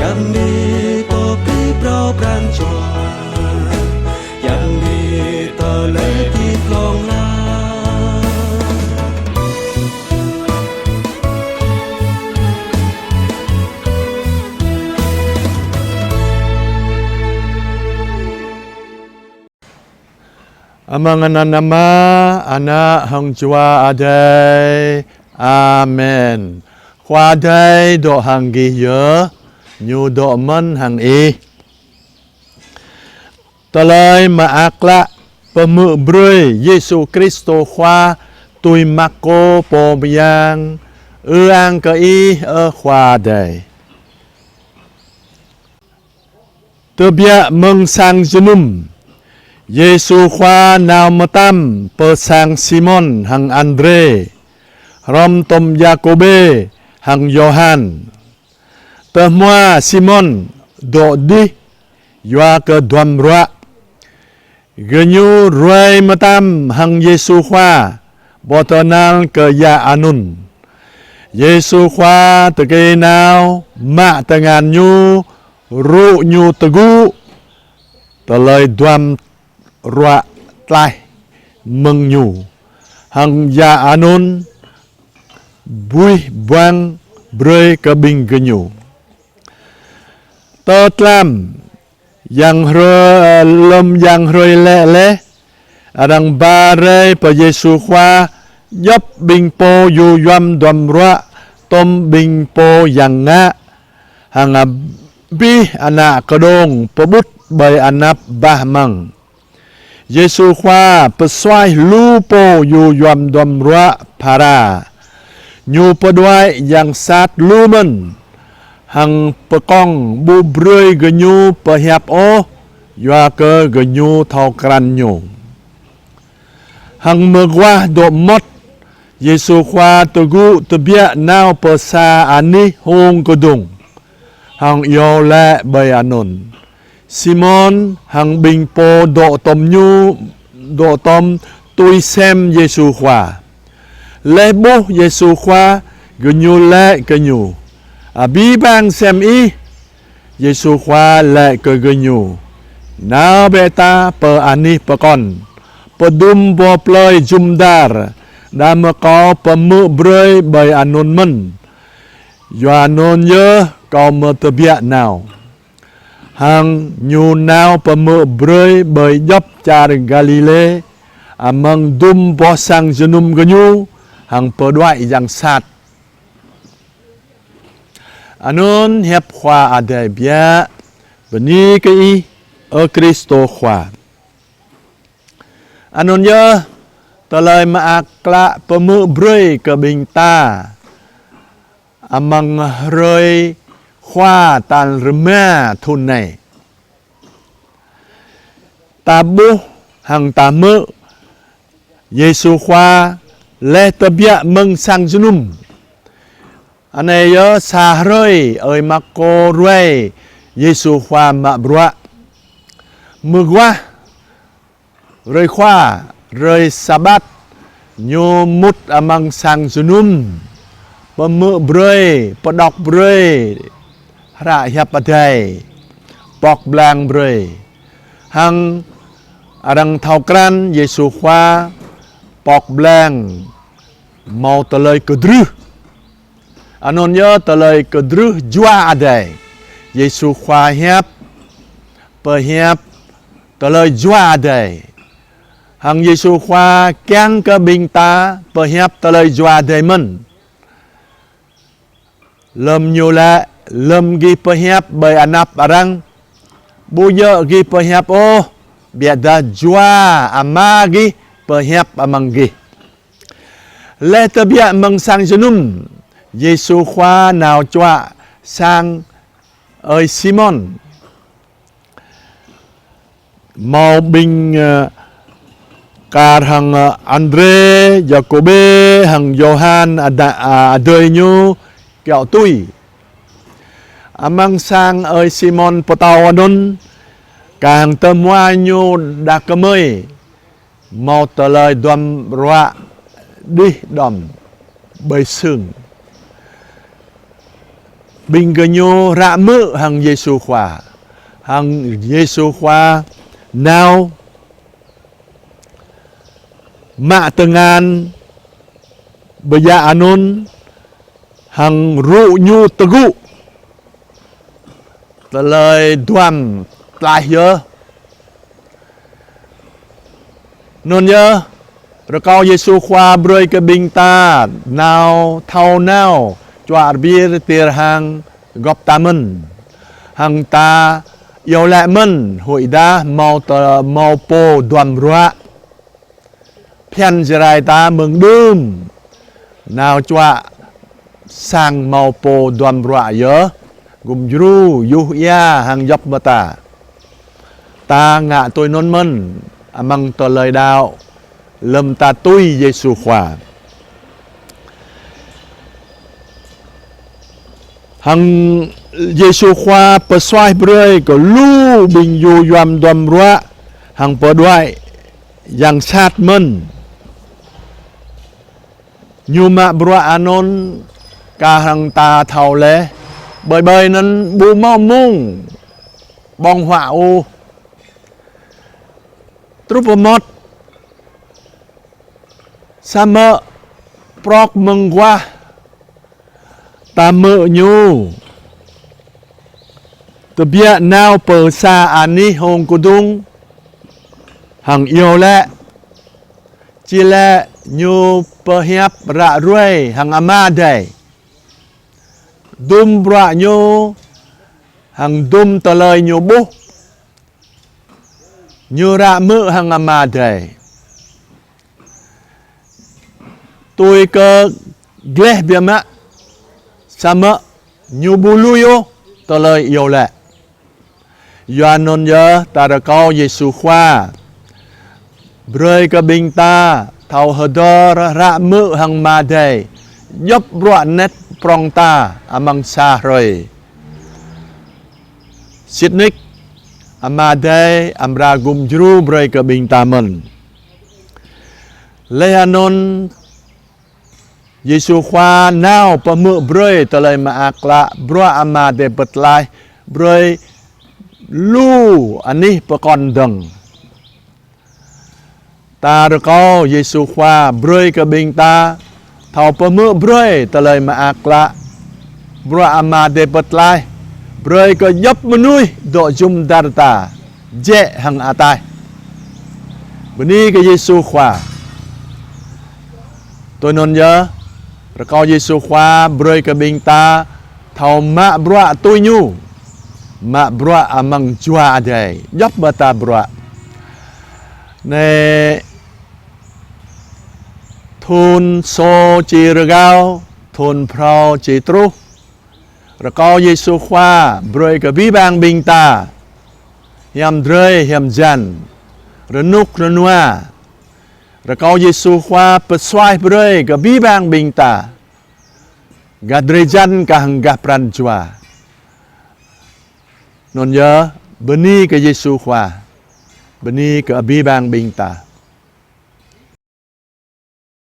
ยังมีปอปรีเปล่าปรานจวนยังมีต่อเลยที่คลองลาAmang nama anak hang jua adai. Amen. Khoa adai do hang gi ye, nyu do men hang i. Talai ma akla pemu brui Yesu Kristo khoa tui mako po yang ang ke i khoa adai. Tebia meng sang jenum Yesu khoa nào mà tam per sang Simon hang Andre rom tom Jacobe hang Johan temua Simon do di yoa ke duam roa genyu ruai mà tam hang Yesu khoa botonal ke ya anun Yesu khoa te ke nào ma tengan nyu ru nyu tegu telai duam roa tlai meng nyu hang ya anon bui buang brei ke bing genyu totlam yang lom yang roi le adang bare pa Yesu khoa yop bing po yu yam dom roa tom bing po yang nga hang bi anak kedong pebut bay anap bah mang Yesu khoa pesuai lupo yu yam dom roa para nyu pedwai yang sat lumen hang pekong bu brui genyu pehiap o yua ke genyu thau kran nyu hang megwah do mot Yesu khoa tegu tebia nau pesa ani hong kedung hang yo le bay anon Simon hang bing po do tom nyu do tom tui xem Yesu khoa le bo Yesu khoa genyu le genyu abi bang xem i Yesu khoa le ke genyu now beta per ani pekon pedum bo ploi jumdar da me ko pemu brei bay anon men yo anon ye ko me tebia now hang nyu nao pemu brei bay yop char Galile amang dum bo sang jenum genyu hang pedwai yang sat anon hiap khoa adai bia beni ke i Kristo khoa anon ye talai ma akla pemu brei ke bing ta amang roi khoa tan rema thun này ta bu hang ta mơ Yesu khoa le tabia meng sang junum ane yo sa roi oi mako ruai Yesu khoa ma brua mugwa roi khoa roi sabat nyu mut amang sang junum pemu brei pedok brei ra hiap adai pok blang brei hang arang thau kran Yesu khoa pok blang mau telai kedru anon yo telai kedru jua adai Yesu khoa hiap pehiap telai jua adai hang Yesu khoa kyang ke bing ta pehiap telai jua adai men lem nyula lem gi pehiap bay anap arang buya gi pehiap oh biada jua ama gi pehiap amang gi le tabia meng sang jenum Yesu khoa nào chua sang ơi Simon mau bing kar hang Andre Jacobe hang Johan adoi nyu kẹo tui amang sang ơi Simon potau anon càng tâm hoa nyu đa cơ mau tờ lời đoam roa đi đom bơi sương bình cơ nhô rạ mự hằng Giêsu khỏa hằng Giêsu khỏa nào mạ tengan beja anon hằng rụ nhu tegu lời đoàm lại nhớ nôn nhớ rồi câu Giêsu khoa bơi cái bình ta nào thâu nào cho bia tiền hàng gọp ta mình hàng ta yêu lại mình hội đa màu po đoàm rạ phiền dài ta mừng đêm nào cho sang màu po đoàm rạ nhớ gồm ru yu ya hàng dọc mà ta ngạ tôi nôn mình mang tờ lời đạo lâm ta tôi Giêsu khỏa hằng Giêsu khỏa bờ xoay bơi có lu bình yu yam đoàm rạ hằng bờ đoại yang sát mình nhu mạ bra anon ca hằng ta thầu lệ bởi nên bù mau mung bong họa u trup một sa mơ prok mừng qua ta mơ nhu từ bia nào bờ xa ani hồng cô dung hằng yêu lệ chỉ lệ nhu bờ hiệp rạ ruồi hằng ama đầy đùm bạ nhô hằng đùm tờ lời nhô bố nhô rạ mự hằng ama đầy tôi cơ ghé bia mạ sa mơ nhô bù lưu yô tờ lời yêu lệ doan nôn nhớ ta đã câu Giêsu khoa bơi cơ bình ta thầu hờ đơ rạ mự hằng ma đầy dốc bọa nét prong ta amang sa rồi sitnik amade amra gum jru bray ke bing tamen lehanon Giêsu khoa nào pa mự bray talai ma akla bro amade betlai bray lu ani pa kon deng ta được câu Giêsu khoa bray ke bing ta thầu pa mự bơi ta lời mà akla bro amade betlai bơi có dấp menui do jum darta je hang atai beni ke Giêsu khoa tôi non nhớ rồi câu Giêsu khoa bơi ke bing ta thầu ma bro tôi nhu ma bro amang chua dai dấp bata bro ne thôn so chỉ rờ gao thôn prao chỉ tru rồi có Giêsu khoa bơi cái bí bang bình ta hiểm rơi hiểm dần rồi núc rồi noa rồi có Giêsu khoa bật xoay bơi cái bí bang bình ta gadrejan kahang gapran chua non nhớ beni cái Giêsu khoa beni cái bí bang bình ta